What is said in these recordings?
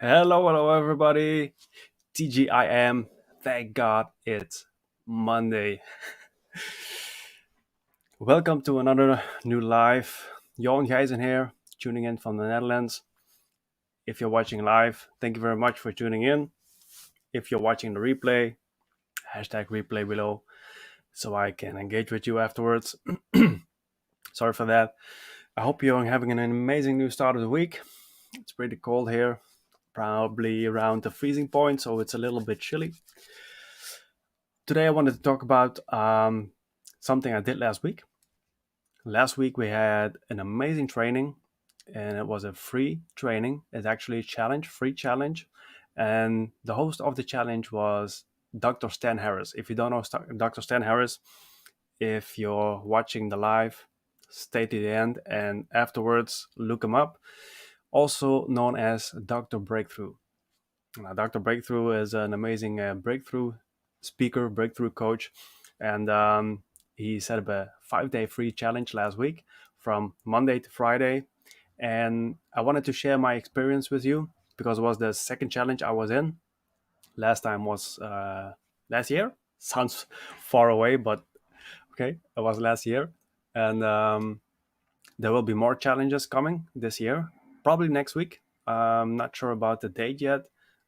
Hello, everybody. TGIM. Thank God it's Monday. Welcome to another new live. Johan Gijzen here, tuning in from the Netherlands. If you're watching live, thank you very much for tuning in. If you're watching the replay, hashtag replay below so I can engage with you afterwards. Sorry for that. I hope you're having an amazing new start of the week. It's pretty cold here, probably around the freezing point, so it's a little bit chilly. Today I wanted to talk about something I did last week. Last week we had an amazing training, and it was a free training. It's actually a challenge, free challenge, and the host of the challenge was Dr. Stan Harris. If you don't know Dr. Stan Harris, if you're watching the live, stay to the end, and afterwards look him up. Also known as Dr. Breakthrough. Now, Dr. Breakthrough is an amazing breakthrough speaker, breakthrough coach, and he set up a 5-day free challenge last week from Monday to Friday. And I wanted to share my experience with you because it was the second challenge I was in. Last time was last year. Sounds far away, but okay, it was last year. And there will be more challenges coming this year, probably next week. I'm not sure about the date yet.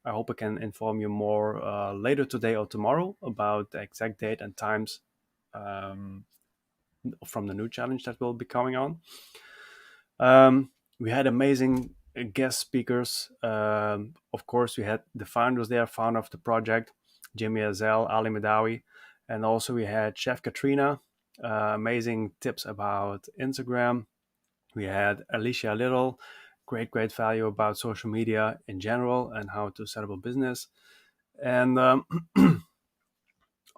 I hope I can inform you more later today or tomorrow about the exact date and times um, from the new challenge that will be coming on. We had amazing guest speakers. Of course, we had the founders there, founder of the project, Jimmy Azel, Ali Medawi, and also we had Chef Katrina. Amazing tips about Instagram. We had Alicia Little, great value about social media in general and how to set up a business. And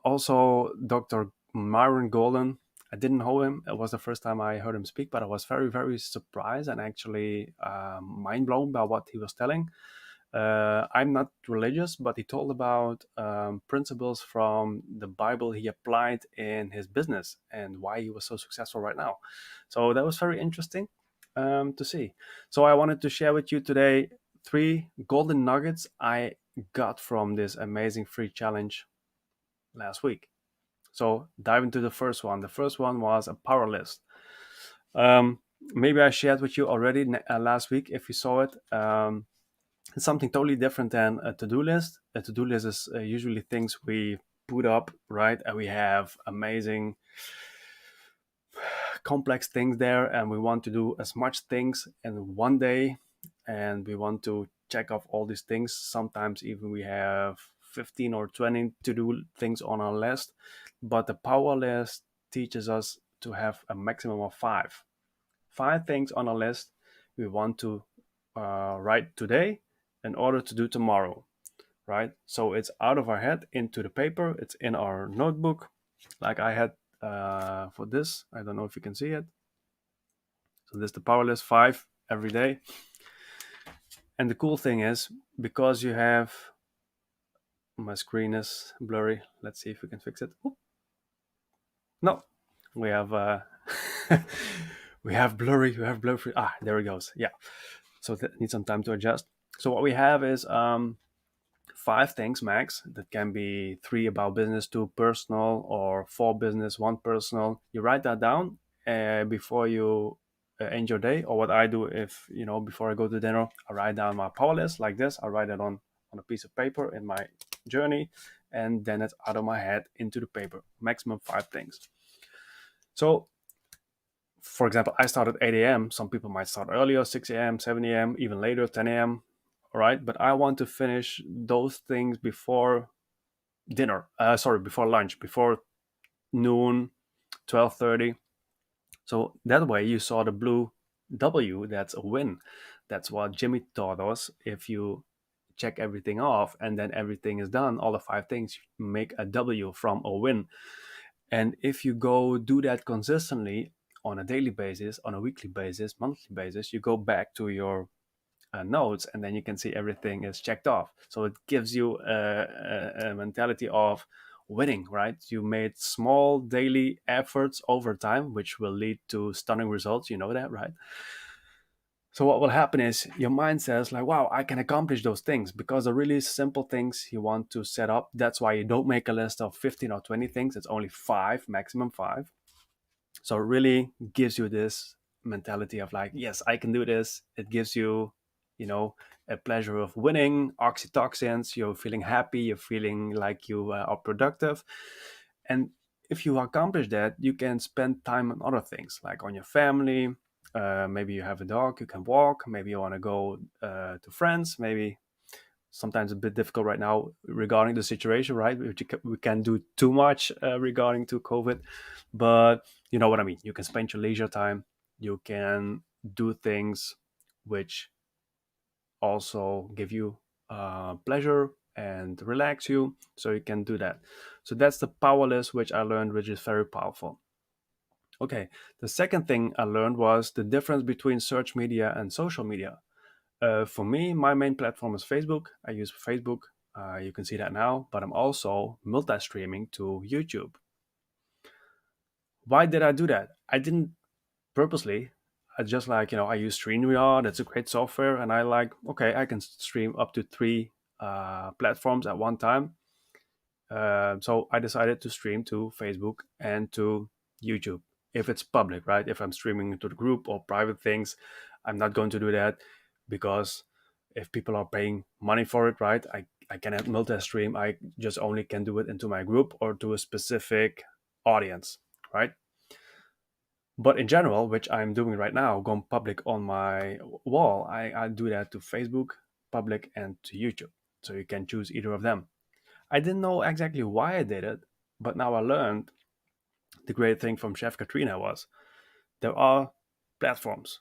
also Dr. Myron Golden. I didn't know him. It was the first time I heard him speak, but I was very surprised and actually mind blown by what he was telling. I'm not religious, but he told about principles from the Bible he applied in his business and why he was so successful right now. So that was very interesting to see. So I wanted to share with you today 3 golden nuggets I got from this amazing free challenge last week. So dive into the first one. The first one was a power list. Maybe I shared with you already last week if you saw it. It's something totally different than a to-do list. A to-do list is usually things we put up, right? And we have amazing, complex things there, and we want to do as much things in one day, and we want to check off all these things. Sometimes even we have 15 or 20 to-do things on our list, but the power list teaches us to have a maximum of five things on our list we want to write today in order to do tomorrow, right? So it's out of our head into the paper. It's in our notebook, like I had for this. I don't know if you can see it. So this is the power list 5 every day. And the cool thing is, because you have, my screen is blurry. Let's see if we can fix it. Oop. No, we have we have blurry. There it goes. Yeah. So that needs some time to adjust. So what we have is 5 things max. That can be 3 about business, 2 personal, or 4 business, 1 personal. You write that down before you end your day. Or what I do, if before I go to dinner, I write down my power list like this. I write it on a piece of paper in my journey, and then it's out of my head into the paper. Maximum 5 things. So for example, I start at 8 a.m. Some people might start earlier, 6 a.m., 7 a.m., even later, 10 a.m. All right. But I want to finish those things before dinner. Before lunch, before noon, 12:30. So that way you saw the blue W, that's a win. That's what Jimmy taught us. If you check everything off and then everything is done, all the 5 things, make a W from a win. And if you go do that consistently on a daily basis, on a weekly basis, monthly basis, you go back to your notes and then you can see everything is checked off. So it gives you a mentality of winning, right? You made small daily efforts over time, which will lead to stunning results. You know that, right? So what will happen is your mind says like, wow, I can accomplish those things because the really simple things you want to set up. That's why you don't make a list of 15 or 20 things. It's only five, maximum five. So it really gives you this mentality of like, yes, I can do this. It gives you, you know, a pleasure of winning, oxytocins. You're feeling happy. You're feeling like you are productive. And if you accomplish that, you can spend time on other things like on your family. Maybe you have a dog, you can walk. Maybe you want to go to friends. Maybe sometimes a bit difficult right now regarding the situation, right? We can't do too much regarding to COVID, but you know what I mean. You can spend your leisure time. You can do things which also give you pleasure and relax you, so you can do that. So that's the power list which I learned, which is very powerful. Okay, the second thing I learned was the difference between search media and social media. For me, my main platform is Facebook. I use Facebook. You can see that now, but I'm also multi-streaming to YouTube. Why did I do that? I didn't purposely. I just like, I use StreamYard. It's a great software, and I like, okay, I can stream up to three platforms at one time. So I decided to stream to Facebook and to YouTube. If it's public, right? If I'm streaming to the group or private things, I'm not going to do that because if people are paying money for it, right? I cannot multi-stream. I just only can do it into my group or to a specific audience, right? But in general, which I'm doing right now, going public on my wall, I do that to Facebook, public, and to YouTube. So you can choose either of them. I didn't know exactly why I did it, but now I learned the great thing from Chef Katrina was there are platforms.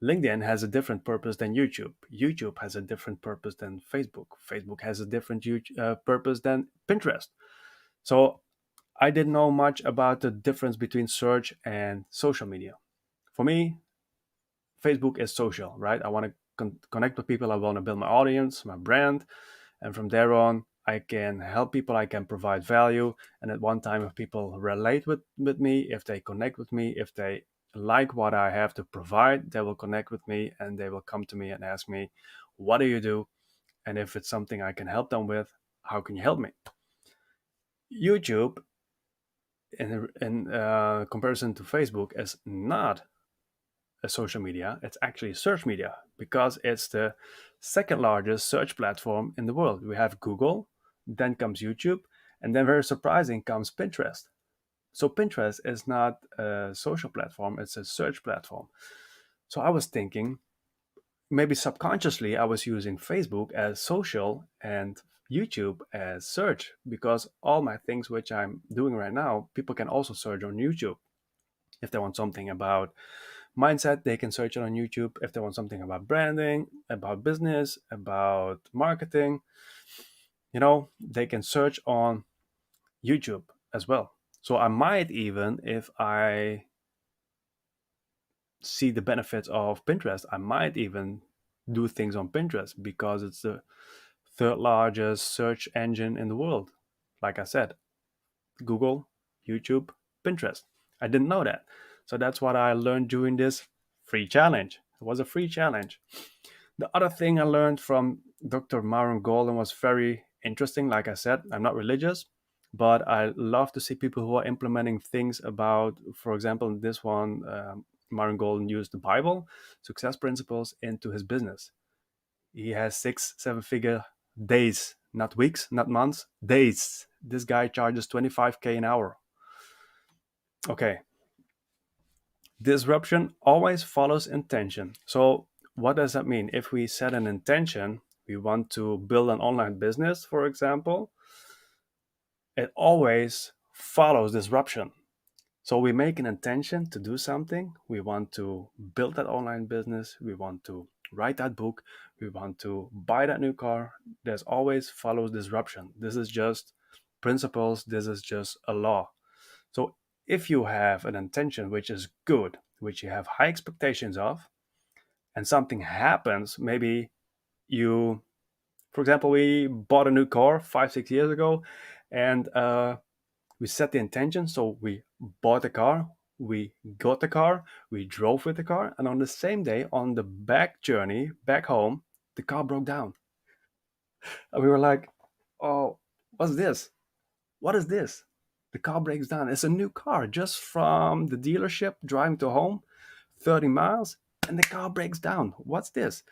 LinkedIn has a different purpose than YouTube. YouTube has a different purpose than Facebook. Facebook has a different purpose than Pinterest. So I didn't know much about the difference between search and social media. For me, Facebook is social, right? I want to connect with people. I want to build my audience, my brand. And from there on, I can help people, I can provide value. And at one time, if people relate with me, if they connect with me, if they like what I have to provide, they will connect with me and they will come to me and ask me, what do you do? And if it's something I can help them with, how can you help me? YouTube, in comparison to Facebook, is not a social media, it's actually search media because it's the second largest search platform in the world. We have Google, then comes YouTube, and then very surprising comes Pinterest. So Pinterest is not a social platform, it's a search platform. So I was thinking maybe subconsciously I was using Facebook as social and YouTube as search because all my things which I'm doing right now, people can also search on YouTube. If they want something about mindset, they can search it on YouTube. If they want something about branding, about business, about marketing, they can search on YouTube as well. So I might even, if I see the benefits of Pinterest, I might even do things on Pinterest because it's the third largest search engine in the world. Like I said, Google, YouTube, Pinterest. I didn't know that. So that's what I learned during this free challenge. It was a free challenge. The other thing I learned from Dr. Myron Golden was very interesting. Like I said, I'm not religious, but I love to see people who are implementing things about, for example, in this one, Myron Golden used the Bible, success principles, into his business. He has 6, 7 figure days, not weeks, not months, days. This guy charges 25K an hour. Okay. Disruption always follows intention. So, what does that mean? If we set an intention, we want to build an online business, for example, it always follows disruption. So, we make an intention to do something. We want to build that online business. We want to write that book. We want to buy that new car. There's always follows disruption. This is just principles. This is just a law. So if you have an intention which is good, which you have high expectations of, and something happens, maybe you, for example, we bought a new car 5, 6 years ago, and we set the intention. So we bought the car. We got the car, we drove with the car, and on the same day, on the back journey back home, the car broke down. And we were like, oh, what's this? What is this? The car breaks down. It's a new car just from the dealership driving to home, 30 miles, and the car breaks down. What's this?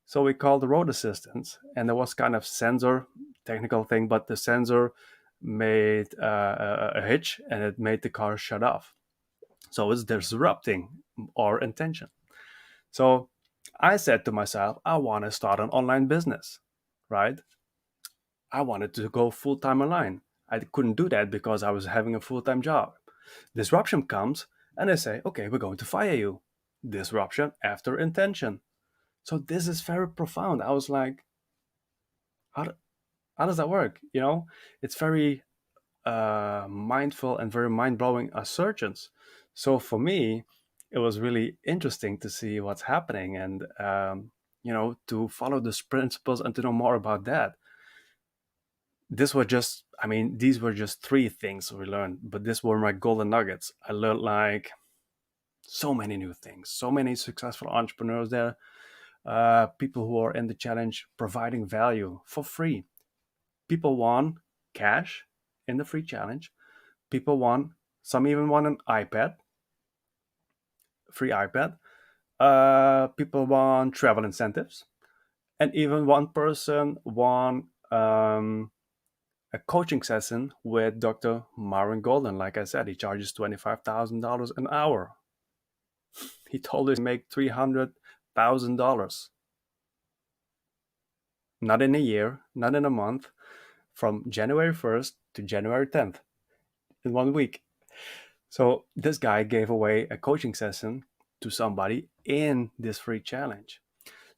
So we called the road assistance, and there was kind of sensor technical thing, but the sensor made a hitch and it made the car shut off. So it's disrupting our intention. So I said to myself, I want to start an online business, right? I wanted to go full time online. I couldn't do that because I was having a full time job. Disruption comes and they say, okay, we're going to fire you. Disruption after intention. So this is very profound. I was like, how, how does that work? It's very mindful and very mind blowing assertions. So for me, it was really interesting to see what's happening and, to follow these principles and to know more about that. These were just three things we learned, but these were my golden nuggets. I learned like so many new things, so many successful entrepreneurs there, people who are in the challenge providing value for free. People won cash in the free challenge. People won, some even won an iPad, free iPad. People won travel incentives. And even one person won a coaching session with Dr. Marvin Golden. Like I said, he charges $25,000 an hour. He told us to make $300,000. Not in a year, not in a month, from January 1st to January 10th in 1 week. So this guy gave away a coaching session to somebody in this free challenge.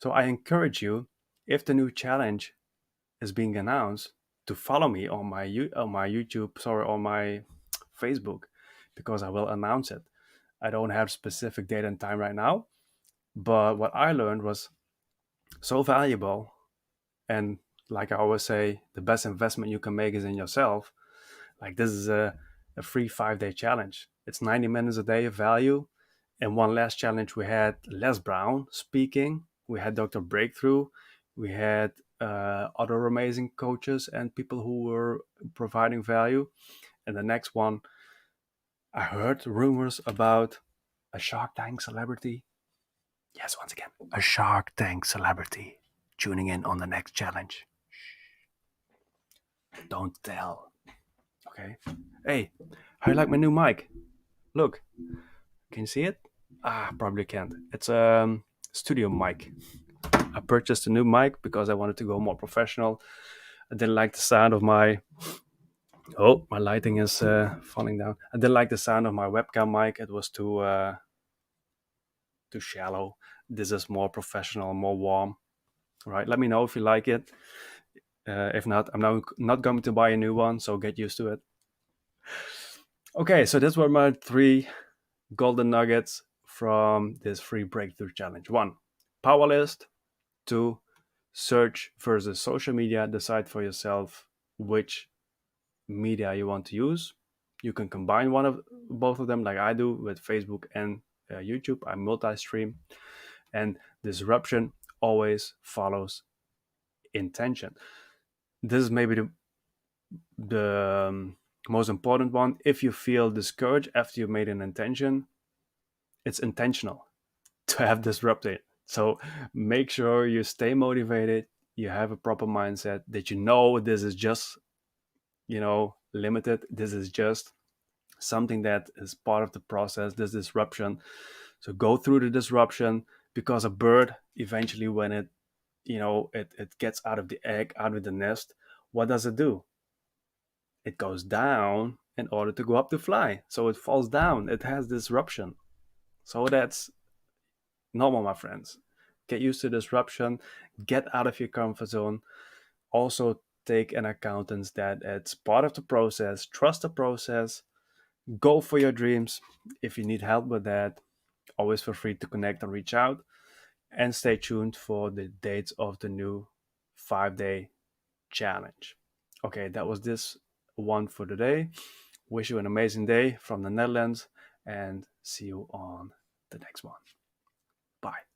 So I encourage you, if the new challenge is being announced, to follow me on my YouTube, on my Facebook, because I will announce it. I don't have specific date and time right now, but what I learned was so valuable. And like I always say, the best investment you can make is in yourself. Like this is a free 5 day challenge. It's 90 minutes a day of value. And one last challenge, we had Les Brown speaking. We had Dr. Breakthrough. We had other amazing coaches and people who were providing value. And the next one, I heard rumors about a Shark Tank celebrity. Yes, once again, a Shark Tank celebrity tuning in on the next challenge. Don't tell. Okay. Hey, how you like my new mic? Look, can you see it? Probably can't. It's a studio mic. I purchased a new mic because I wanted to go more professional. I didn't like the sound of my. Oh, my lighting is falling down. I didn't like the sound of my webcam mic. It was too shallow. This is more professional, more warm. Right? Let me know if you like it. If not, I'm now not going to buy a new one, so get used to it. Okay, so these were my three golden nuggets from this free breakthrough challenge. 1, power list. 2, search versus social media. Decide for yourself which media you want to use. You can combine both of them, like I do with Facebook and YouTube. I multi-stream, and disruption always follows intention. This is maybe the most important one. If you feel discouraged after you made an intention, it's intentional to have disrupted. So make sure you stay motivated, you have a proper mindset, that you know this is just, limited. This is just something that is part of the process, this disruption. So go through the disruption, because a bird eventually, when it gets out of the egg, out of the nest, what does it do? It goes down in order to go up to fly. So it falls down. It has disruption. So that's normal, my friends. Get used to disruption, get out of your comfort zone. Also take an accountance that it's part of the process. Trust the process. Go for your dreams. If you need help with that, always feel free to connect and reach out. And stay tuned for the dates of the new 5 day challenge. Okay, that was this one for today. Wish you an amazing day from the Netherlands, and see you on the next one. Bye.